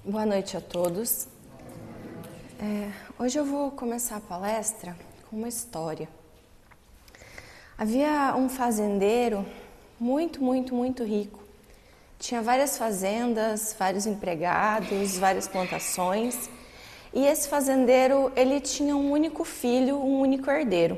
Boa noite a todos. Hoje eu vou começar a palestra com uma história. Havia um fazendeiro muito rico. Tinha várias fazendas, vários empregados, várias plantações. E esse fazendeiro, ele tinha um único filho, um único herdeiro.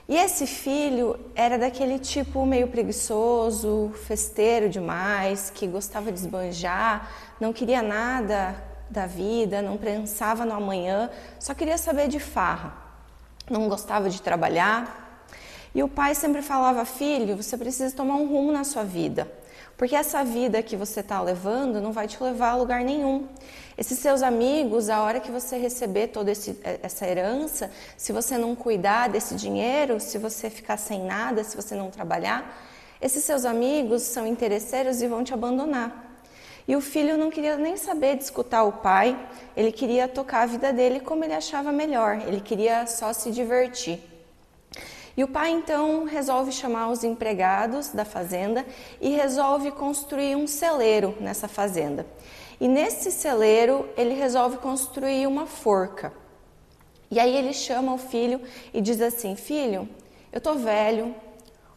E esse filho era daquele tipo meio preguiçoso, festeiro demais, que gostava de esbanjar, não queria nada da vida, não pensava no amanhã, só queria saber de farra. Não gostava de trabalhar. E o pai sempre falava: filho, você precisa tomar um rumo na sua vida, porque essa vida que você está levando não vai te levar a lugar nenhum. Esses seus amigos, a hora que você receber toda essa herança, se você não cuidar desse dinheiro, se você ficar sem nada, se você não trabalhar, esses seus amigos são interesseiros e vão te abandonar. E o filho não queria nem saber de escutar o pai, ele queria tocar a vida dele como ele achava melhor, ele queria só se divertir. E o pai então resolve chamar os empregados da fazenda e resolve construir um celeiro nessa fazenda. E nesse celeiro ele resolve construir uma forca. E aí ele chama o filho e diz assim: filho, eu tô velho,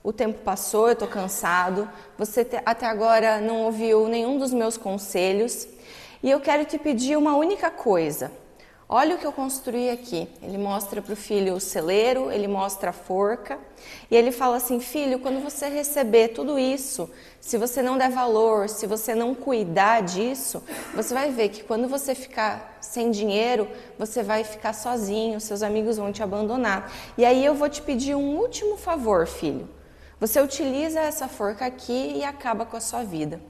o tempo passou, eu tô cansado, você até agora não ouviu nenhum dos meus conselhos e eu quero te pedir uma única coisa. Olha o que eu construí aqui. Ele mostra para o filho o celeiro, ele mostra a forca e ele fala assim: filho, quando você receber tudo isso, se você não der valor, se você não cuidar disso, você vai ver que quando você ficar sem dinheiro, você vai ficar sozinho, seus amigos vão te abandonar. E aí eu vou te pedir um último favor, filho. Você utiliza essa forca aqui e acaba com a sua vida.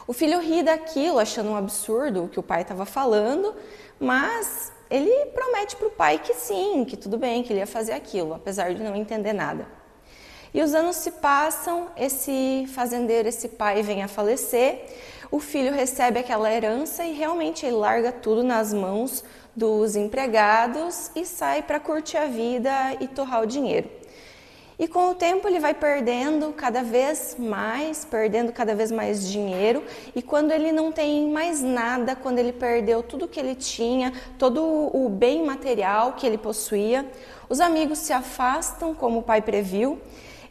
O filho ri daquilo, achando um absurdo o que o pai estava falando, mas ele promete para o pai que sim, que tudo bem, que ele ia fazer aquilo, apesar de não entender nada. E os anos se passam, esse fazendeiro, esse pai vem a falecer, o filho recebe aquela herança e realmente ele larga tudo nas mãos dos empregados e sai para curtir a vida e torrar o dinheiro. E com o tempo ele vai perdendo cada vez mais dinheiro, e quando ele não tem mais nada, quando ele perdeu tudo que ele tinha, todo o bem material que ele possuía, os amigos se afastam, como o pai previu,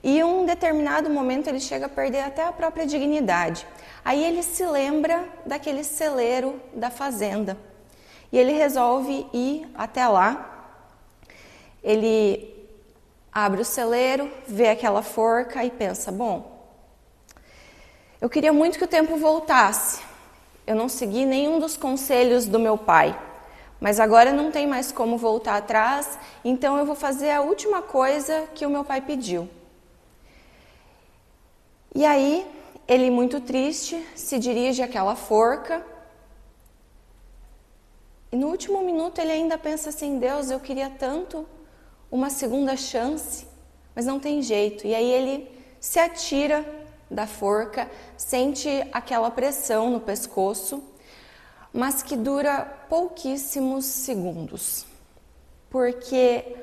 e em um determinado momento ele chega a perder até a própria dignidade. Aí ele se lembra daquele celeiro da fazenda, e ele resolve ir até lá. Ele abre o celeiro, vê aquela forca e pensa: bom, eu queria muito que o tempo voltasse. Eu não segui nenhum dos conselhos do meu pai, mas agora não tem mais como voltar atrás, então eu vou fazer a última coisa que o meu pai pediu. E aí, ele muito triste, se dirige àquela forca e no último minuto ele ainda pensa assim: Deus, eu queria tanto uma segunda chance, mas não tem jeito. E aí ele se atira da forca, sente aquela pressão no pescoço, mas que dura pouquíssimos segundos, porque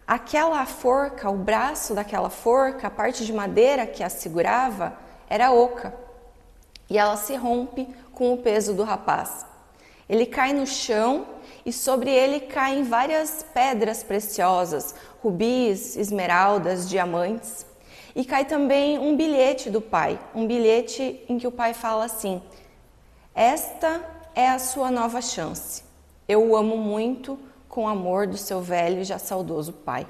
aquela forca, o braço daquela forca, a parte de madeira que a segurava, era oca, e ela se rompe com o peso do rapaz. Ele cai no chão e sobre ele caem várias pedras preciosas, rubis, esmeraldas, diamantes. E cai também um bilhete do pai, um bilhete em que o pai fala assim: esta é a sua nova chance. Eu o amo muito com o amor do seu velho e já saudoso pai.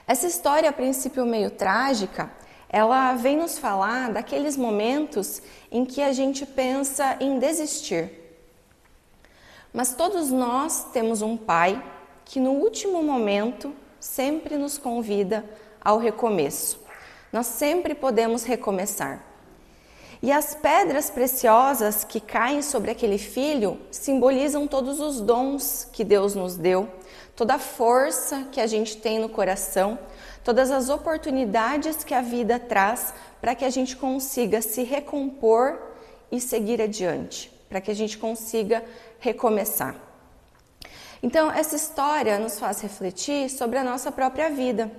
Essa história, a princípio meio trágica, ela vem nos falar daqueles momentos em que a gente pensa em desistir. Mas todos nós temos um pai que no último momento sempre nos convida ao recomeço. Nós sempre podemos recomeçar. E as pedras preciosas que caem sobre aquele filho simbolizam todos os dons que Deus nos deu, toda a força que a gente tem no coração, todas as oportunidades que a vida traz para que a gente consiga se recompor e seguir adiante, para que a gente consiga recomeçar. Então, essa história nos faz refletir sobre a nossa própria vida,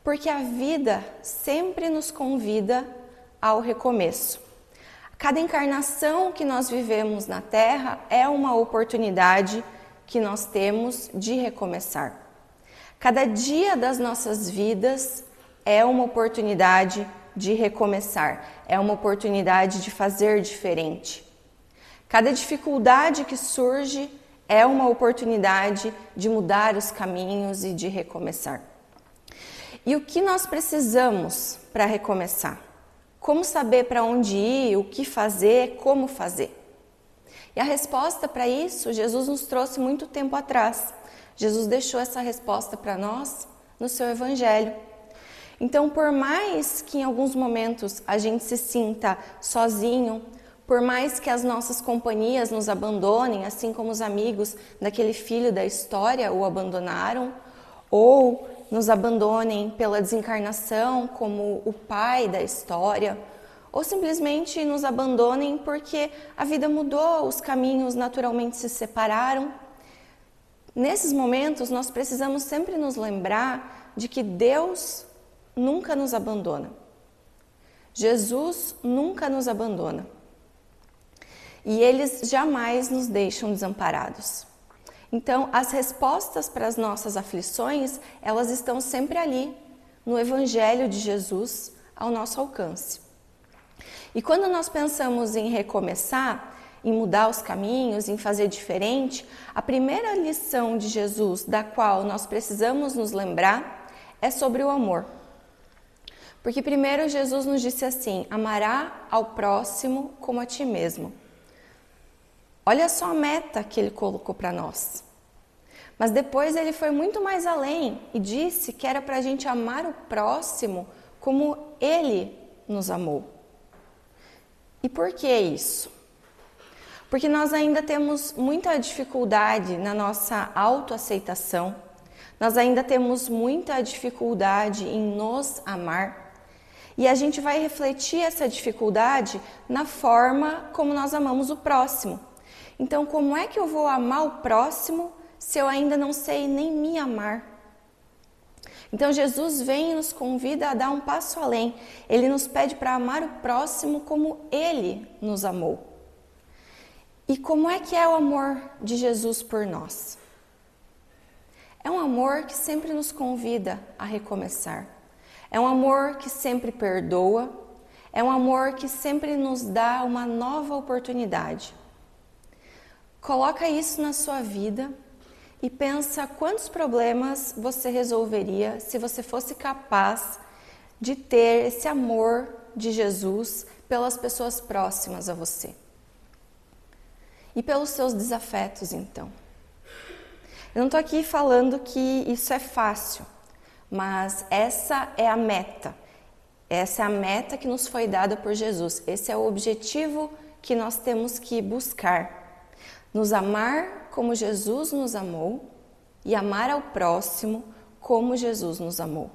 porque a vida sempre nos convida ao recomeço. Cada encarnação que nós vivemos na Terra é uma oportunidade que nós temos de recomeçar. Cada dia das nossas vidas é uma oportunidade de recomeçar, é uma oportunidade de fazer diferente. Cada dificuldade que surge é uma oportunidade de mudar os caminhos e de recomeçar. E o que nós precisamos para recomeçar? Como saber para onde ir, o que fazer, como fazer? E a resposta para isso, Jesus nos trouxe muito tempo atrás. Jesus deixou essa resposta para nós no seu Evangelho. Então, por mais que em alguns momentos a gente se sinta sozinho, por mais que as nossas companhias nos abandonem, assim como os amigos daquele filho da história o abandonaram, ou nos abandonem pela desencarnação, como o pai da história, ou simplesmente nos abandonem porque a vida mudou, os caminhos naturalmente se separaram. Nesses momentos, nós precisamos sempre nos lembrar de que Deus nunca nos abandona. Jesus nunca nos abandona. E eles jamais nos deixam desamparados. Então, as respostas para as nossas aflições, elas estão sempre ali, no Evangelho de Jesus, ao nosso alcance. E quando nós pensamos em recomeçar, em mudar os caminhos, em fazer diferente, a primeira lição de Jesus, da qual nós precisamos nos lembrar, é sobre o amor. Porque primeiro Jesus nos disse assim: amará ao próximo como a ti mesmo. Olha só a meta que ele colocou para nós. Mas depois ele foi muito mais além e disse que era para a gente amar o próximo como ele nos amou. E por que isso? Porque nós ainda temos muita dificuldade na nossa autoaceitação, nós ainda temos muita dificuldade em nos amar. E a gente vai refletir essa dificuldade na forma como nós amamos o próximo. Então, como é que eu vou amar o próximo se eu ainda não sei nem me amar? Então, Jesus vem e nos convida a dar um passo além. Ele nos pede para amar o próximo como Ele nos amou. E como é que é o amor de Jesus por nós? É um amor que sempre nos convida a recomeçar. É um amor que sempre perdoa. É um amor que sempre nos dá uma nova oportunidade. Coloca isso na sua vida e pensa quantos problemas você resolveria se você fosse capaz de ter esse amor de Jesus pelas pessoas próximas a você. E pelos seus desafetos, então. Eu não estou aqui falando que isso é fácil, mas essa é a meta. Essa é a meta que nos foi dada por Jesus. Esse é o objetivo que nós temos que buscar. Nos amar como Jesus nos amou e amar ao próximo como Jesus nos amou.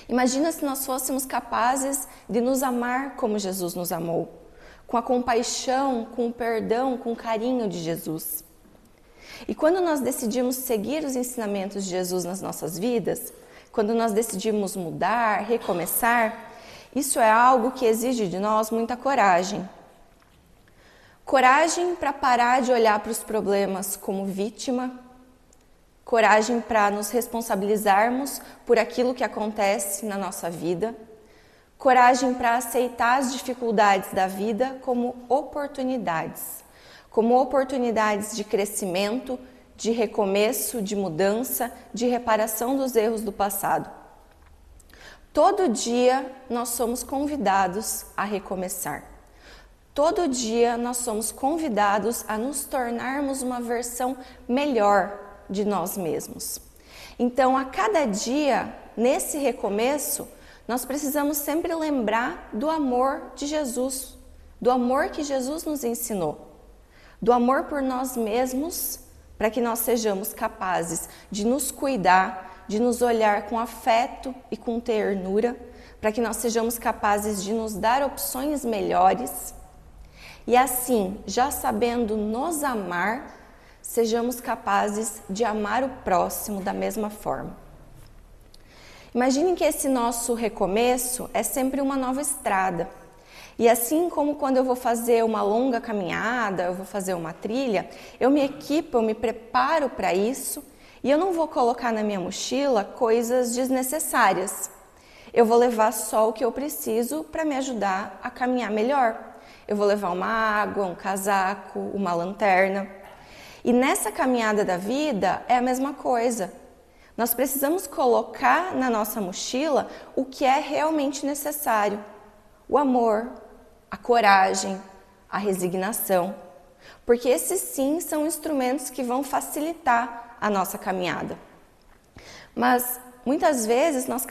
Imagina se nós fôssemos capazes de nos amar como Jesus nos amou, com a compaixão, com o perdão, com o carinho de Jesus. E quando nós decidimos seguir os ensinamentos de Jesus nas nossas vidas, quando nós decidimos mudar, recomeçar, isso é algo que exige de nós muita coragem. Coragem para parar de olhar para os problemas como vítima, coragem para nos responsabilizarmos por aquilo que acontece na nossa vida, coragem para aceitar as dificuldades da vida como oportunidades de crescimento, de recomeço, de mudança, de reparação dos erros do passado. Todo dia nós somos convidados a recomeçar. Todo dia nós somos convidados a nos tornarmos uma versão melhor de nós mesmos. Então, a cada dia, nesse recomeço, nós precisamos sempre lembrar do amor de Jesus, do amor que Jesus nos ensinou, do amor por nós mesmos, para que nós sejamos capazes de nos cuidar, de nos olhar com afeto e com ternura, para que nós sejamos capazes de nos dar opções melhores. E assim, já sabendo nos amar, sejamos capazes de amar o próximo da mesma forma. Imaginem que esse nosso recomeço é sempre uma nova estrada. E assim como quando eu vou fazer uma longa caminhada, eu vou fazer uma trilha, eu me equipo, eu me preparo para isso e eu não vou colocar na minha mochila coisas desnecessárias. Eu vou levar só o que eu preciso para me ajudar a caminhar melhor. Eu vou levar uma água, um casaco, uma lanterna. E nessa caminhada da vida é a mesma coisa. Nós precisamos colocar na nossa mochila o que é realmente necessário. O amor, a coragem, a resignação. Porque esses sim são instrumentos que vão facilitar a nossa caminhada. Mas muitas vezes nós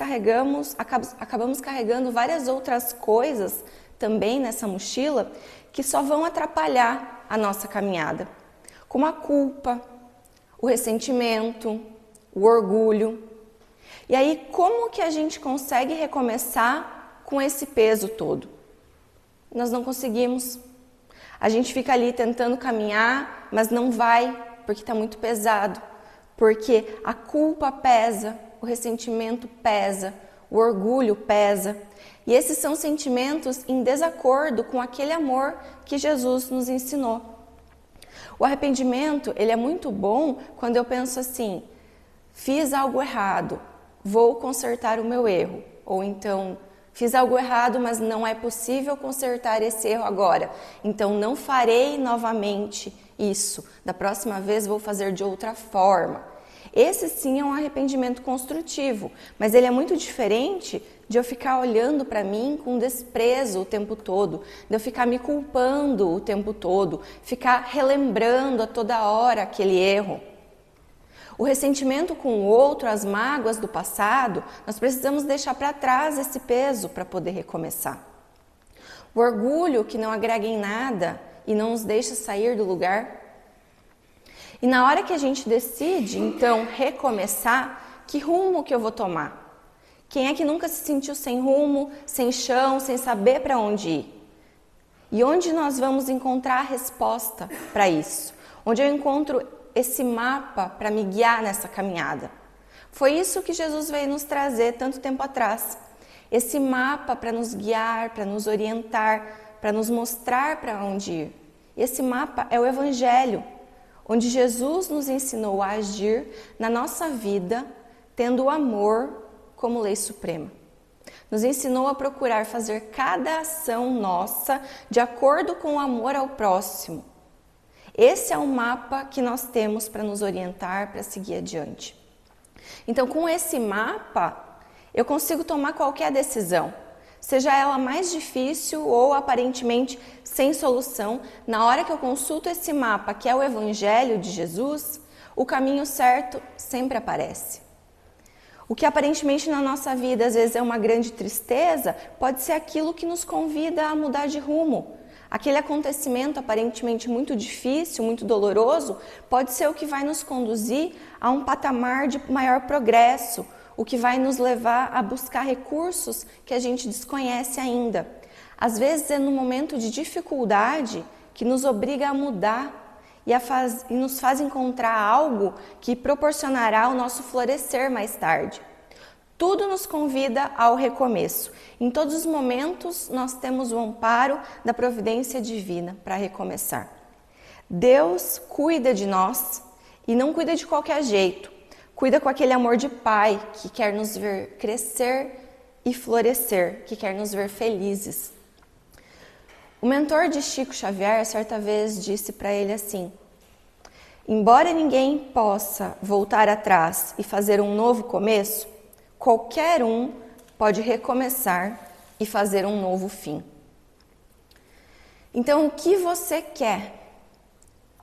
acabamos carregando várias outras coisas também nessa mochila que só vão atrapalhar a nossa caminhada. Como a culpa, o ressentimento, o orgulho. E aí, como que a gente consegue recomeçar com esse peso todo? Nós não conseguimos. A gente fica ali tentando caminhar, mas não vai, porque está muito pesado. Porque a culpa pesa, o ressentimento pesa, o orgulho pesa. E esses são sentimentos em desacordo com aquele amor que Jesus nos ensinou. O arrependimento, ele é muito bom quando eu penso assim, fiz algo errado, vou consertar o meu erro. Ou então, fiz algo errado, mas não é possível consertar esse erro agora. Então, não farei novamente isso. Da próxima vez, vou fazer de outra forma. Esse sim é um arrependimento construtivo, mas ele é muito diferente de eu ficar olhando para mim com desprezo o tempo todo, de eu ficar me culpando o tempo todo, ficar relembrando a toda hora aquele erro. O ressentimento com o outro, as mágoas do passado, nós precisamos deixar para trás esse peso para poder recomeçar. O orgulho que não agrega em nada e não nos deixa sair do lugar. E na hora que a gente decide, então, recomeçar, que rumo que eu vou tomar? Quem é que nunca se sentiu sem rumo, sem chão, sem saber para onde ir? E onde nós vamos encontrar a resposta para isso? Onde eu encontro esse mapa para me guiar nessa caminhada? Foi isso que Jesus veio nos trazer tanto tempo atrás. Esse mapa para nos guiar, para nos orientar, para nos mostrar para onde ir. Esse mapa é o Evangelho, onde Jesus nos ensinou a agir na nossa vida, tendo o amor como lei suprema. Nos ensinou a procurar fazer cada ação nossa de acordo com o amor ao próximo. Esse é o mapa que nós temos para nos orientar, para seguir adiante. Então, com esse mapa, eu consigo tomar qualquer decisão, seja ela mais difícil ou aparentemente sem solução. Na hora que eu consulto esse mapa, que é o Evangelho de Jesus, o caminho certo sempre aparece. O que aparentemente na nossa vida às vezes é uma grande tristeza, pode ser aquilo que nos convida a mudar de rumo. Aquele acontecimento aparentemente muito difícil, muito doloroso, pode ser o que vai nos conduzir a um patamar de maior progresso, o que vai nos levar a buscar recursos que a gente desconhece ainda. Às vezes é no momento de dificuldade que nos obriga a mudar e nos faz encontrar algo que proporcionará o nosso florescer mais tarde. Tudo nos convida ao recomeço. Em todos os momentos, nós temos o amparo da providência divina para recomeçar. Deus cuida de nós e não cuida de qualquer jeito. Cuida com aquele amor de pai que quer nos ver crescer e florescer, que quer nos ver felizes. O mentor de Chico Xavier, certa vez, disse para ele assim: embora ninguém possa voltar atrás e fazer um novo começo, qualquer um pode recomeçar e fazer um novo fim. Então, o que você quer?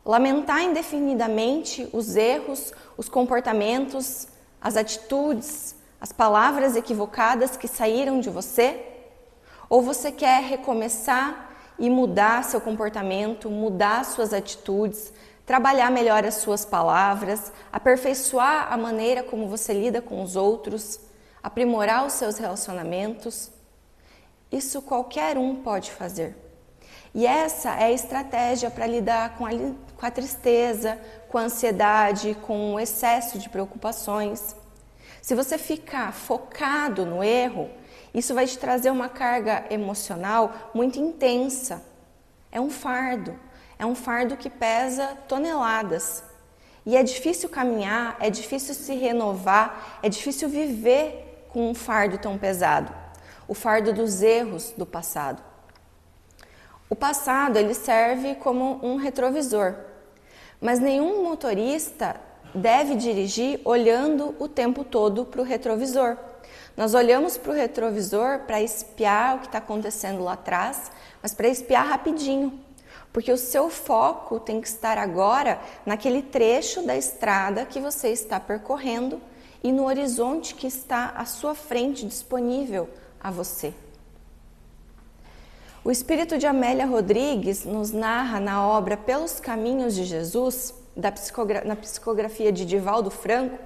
Lamentar indefinidamente os erros, os comportamentos, as atitudes, as palavras equivocadas que saíram de você? Ou você quer recomeçar e mudar seu comportamento, mudar suas atitudes, trabalhar melhor as suas palavras, aperfeiçoar a maneira como você lida com os outros, aprimorar os seus relacionamentos? Isso qualquer um pode fazer. E essa é a estratégia para lidar com a tristeza, com a ansiedade, com o excesso de preocupações. Se você ficar focado no erro Isso vai te trazer uma carga emocional muito intensa. É um fardo que pesa toneladas. E é difícil caminhar, é difícil se renovar, é difícil viver com um fardo tão pesado. O fardo dos erros do passado. O passado, ele serve como um retrovisor, mas nenhum motorista deve dirigir olhando o tempo todo para o retrovisor. Nós olhamos para o retrovisor para espiar o que está acontecendo lá atrás, mas para espiar rapidinho, porque o seu foco tem que estar agora naquele trecho da estrada que você está percorrendo e no horizonte que está à sua frente, disponível a você. O espírito de Amélia Rodrigues nos narra na obra Pelos Caminhos de Jesus, na psicografia de Divaldo Franco.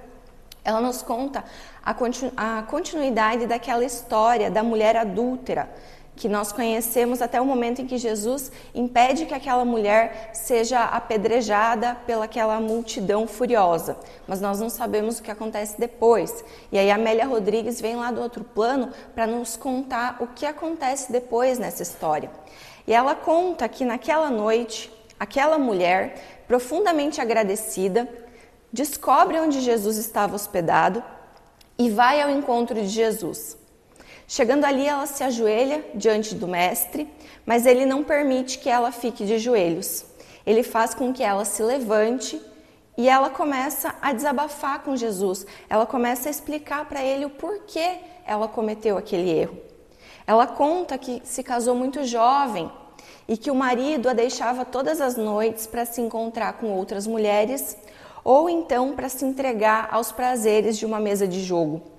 Ela nos conta a continuidade daquela história da mulher adúltera, que nós conhecemos até o momento em que Jesus impede que aquela mulher seja apedrejada pelaquela multidão furiosa. Mas nós não sabemos o que acontece depois. E aí a Amélia Rodrigues vem lá do outro plano para nos contar o que acontece depois nessa história. E ela conta que naquela noite, aquela mulher, profundamente agradecida, descobre onde Jesus estava hospedado e vai ao encontro de Jesus. Chegando ali, ela se ajoelha diante do mestre, mas ele não permite que ela fique de joelhos. Ele faz com que ela se levante e ela começa a desabafar com Jesus. Ela começa a explicar para ele o porquê ela cometeu aquele erro. Ela conta que se casou muito jovem e que o marido a deixava todas as noites para se encontrar com outras mulheres ou então para se entregar aos prazeres de uma mesa de jogo.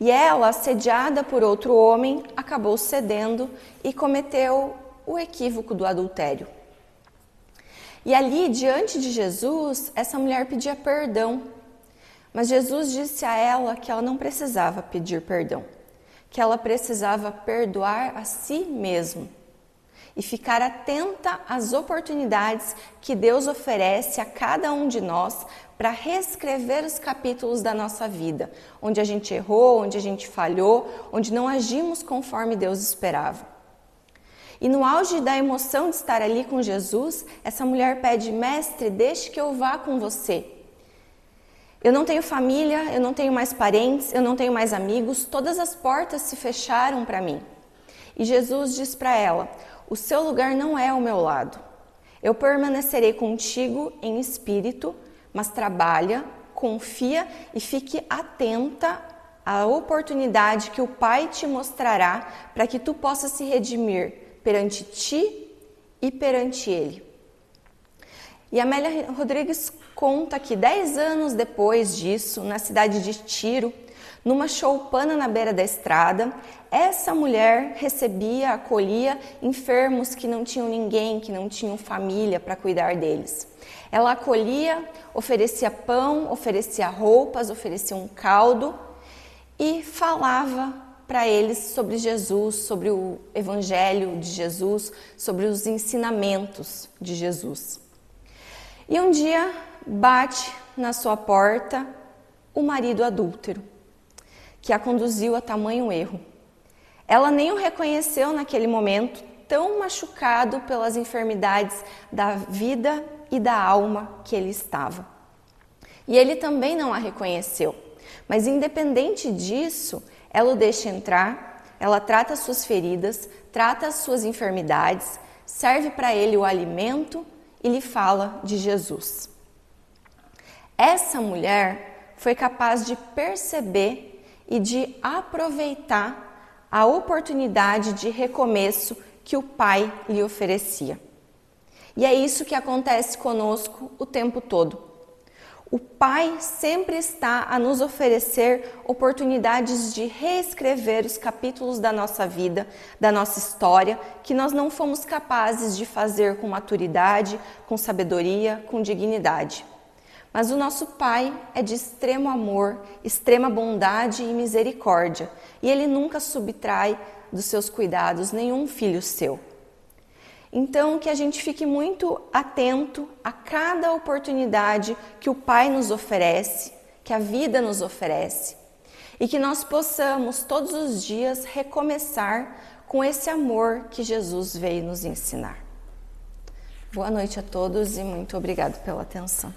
E ela, assediada por outro homem, acabou cedendo e cometeu o equívoco do adultério. E ali, diante de Jesus, essa mulher pedia perdão. Mas Jesus disse a ela que ela não precisava pedir perdão, que ela precisava perdoar a si mesma e ficar atenta às oportunidades que Deus oferece a cada um de nós para reescrever os capítulos da nossa vida, onde a gente errou, onde a gente falhou, onde não agimos conforme Deus esperava. E no auge da emoção de estar ali com Jesus, essa mulher pede: mestre, deixe que eu vá com você. Eu não tenho família, eu não tenho mais parentes, eu não tenho mais amigos, todas as portas se fecharam para mim. E Jesus diz para ela: o seu lugar não é ao meu lado. Eu permanecerei contigo em espírito, mas trabalha, confia e fique atenta à oportunidade que o Pai te mostrará para que tu possas se redimir perante ti e perante Ele. E Amélia Rodrigues conta que 10 anos depois disso, na cidade de Tiro, numa choupana na beira da estrada, essa mulher recebia, acolhia enfermos que não tinham ninguém, que não tinham família para cuidar deles. Ela acolhia, oferecia pão, oferecia roupas, oferecia um caldo e falava para eles sobre Jesus, sobre o Evangelho de Jesus, sobre os ensinamentos de Jesus. E um dia bate na sua porta o marido adúltero, que a conduziu a tamanho erro. Ela nem o reconheceu naquele momento, tão machucado pelas enfermidades da vida e da alma que ele estava. E ele também não a reconheceu. Mas independente disso, ela o deixa entrar, ela trata as suas feridas, trata as suas enfermidades, serve para ele o alimento e lhe fala de Jesus. Essa mulher foi capaz de perceber e de aproveitar a oportunidade de recomeço que o Pai lhe oferecia. E é isso que acontece conosco o tempo todo. O Pai sempre está a nos oferecer oportunidades de reescrever os capítulos da nossa vida, da nossa história, que nós não fomos capazes de fazer com maturidade, com sabedoria, com dignidade. Mas o nosso Pai é de extremo amor, extrema bondade e misericórdia, e Ele nunca subtrai dos seus cuidados nenhum filho seu. Então, que a gente fique muito atento a cada oportunidade que o Pai nos oferece, que a vida nos oferece, e que nós possamos todos os dias recomeçar com esse amor que Jesus veio nos ensinar. Boa noite a todos e muito obrigado pela atenção.